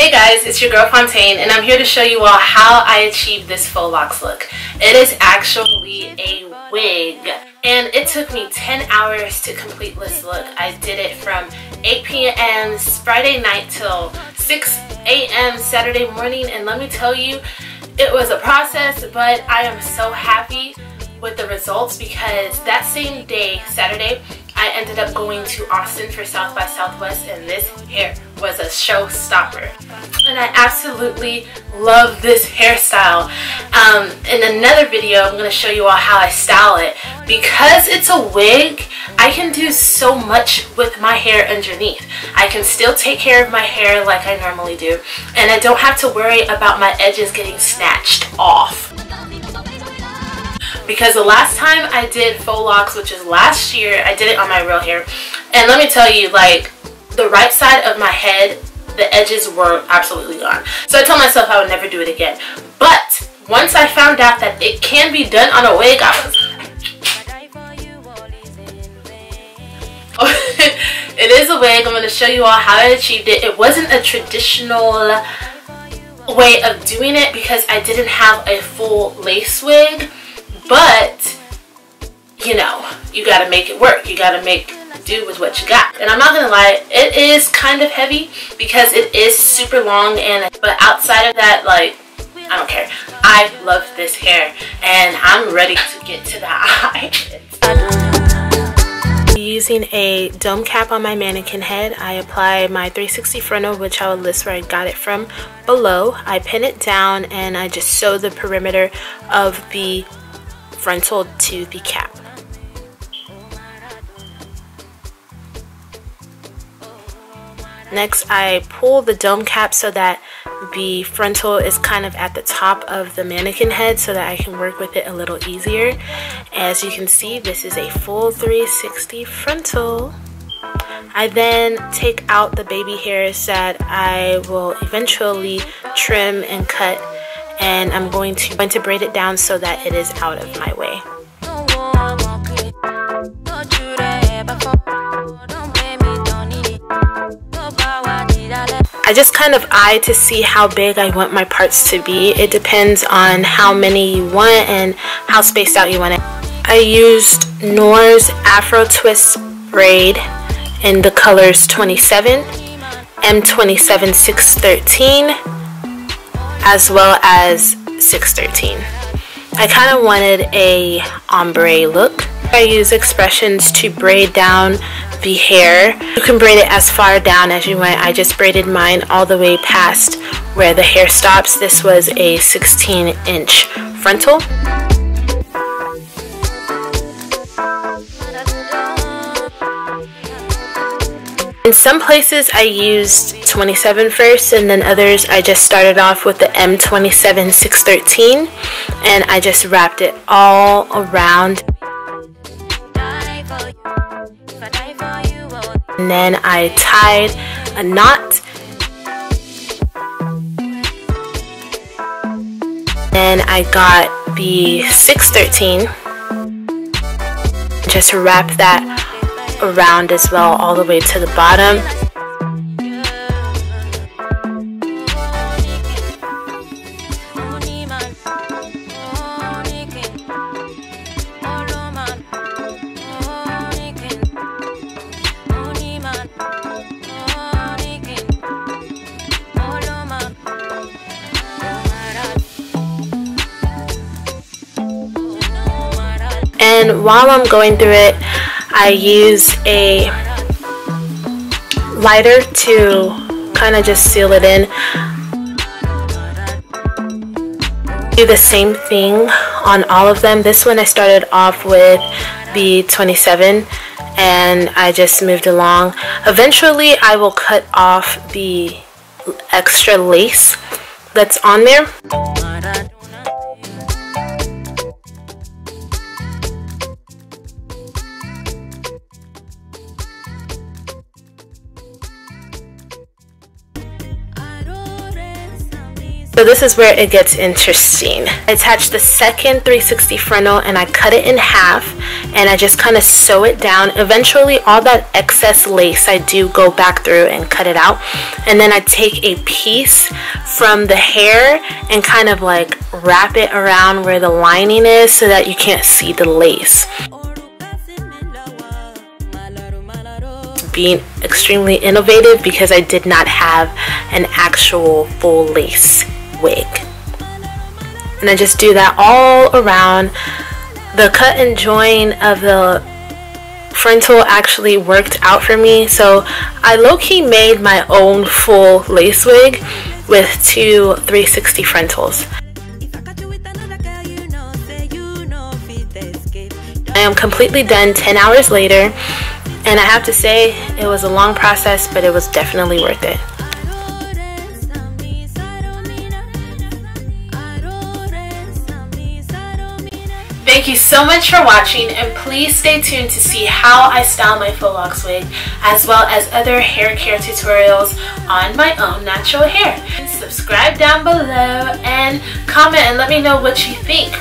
Hey guys, it's your girl Fontaine, and I'm here to show you all how I achieved this faux locks look. It is actually a wig, and it took me 10 hours to complete this look. I did it from 8 p.m. Friday night till 6 a.m. Saturday morning, and let me tell you, it was a process, but I am so happy with the results because that same day, Saturday, I ended up going to Austin for South by Southwest, and this hair was a showstopper. And I absolutely love this hairstyle. In another video, I'm going to show you all how I style it. Because it's a wig, I can do so much with my hair underneath. I can still take care of my hair like I normally do, and I don't have to worry about my edges getting snatched off. Because the last time I did faux locks, which is last year, I did it on my real hair, and let me tell you, like, the right side of my head, the edges were absolutely gone. So I told myself I would never do it again. But once I found out that it can be done on a wig, I was like, it is a wig. I'm going to show you all how I achieved it. It wasn't a traditional way of doing it because I didn't have a full lace wig. But, you know, you gotta make it work. You gotta make do with what you got. And I'm not gonna lie, it is kind of heavy because it is super long, but outside of that, like, I don't care. I love this hair and I'm ready to get to the eyelids. Using a dome cap on my mannequin head, I apply my 360 frontal, which I will list where I got it from below. I pin it down and I just sew the perimeter of the frontal to the cap. Next, I pull the dome cap so that the frontal is kind of at the top of the mannequin head so that I can work with it a little easier. As you can see, this is a full 360 frontal. I then take out the baby hairs that I will eventually trim and cut, and I'm going to braid it down so that it is out of my way. I just kind of eye to see how big I want my parts to be. It depends on how many you want and how spaced out you want it. I used NOIR's Afro Twist braid in the colors 27, M27 613, as well as 613. I kind of wanted a ombre look. I use expressions to braid down the hair. You can braid it as far down as you want. I just braided mine all the way past where the hair stops. This was a 16-inch frontal. In some places I used 27 first, and then others I just started off with the M27 613 and I just wrapped it all around. And then I tied a knot. Then I got the 613. Just wrap that around as well all the way to the bottom. And while I'm going through it, I use a lighter to kind of just seal it in. Do the same thing on all of them. This one I started off with the 27 and I just moved along. Eventually I will cut off the extra lace that's on there. So this is where it gets interesting. I attached the second 360 frontal and I cut it in half and I just kind of sew it down. Eventually all that excess lace I do go back through and cut it out, and then I take a piece from the hair and kind of like wrap it around where the lining is so that you can't see the lace. Being extremely innovative because I did not have an actual full lace wig, and I just do that all around. The cut and join of the frontal actually worked out for me, so I low-key made my own full lace wig with two 360 frontals. I am completely done 10 hours later, and I have to say it was a long process, but it was definitely worth it. Thank you so much for watching, and please stay tuned to see how I style my faux locs wig, as well as other hair care tutorials on my own natural hair. Subscribe down below and comment and let me know what you think.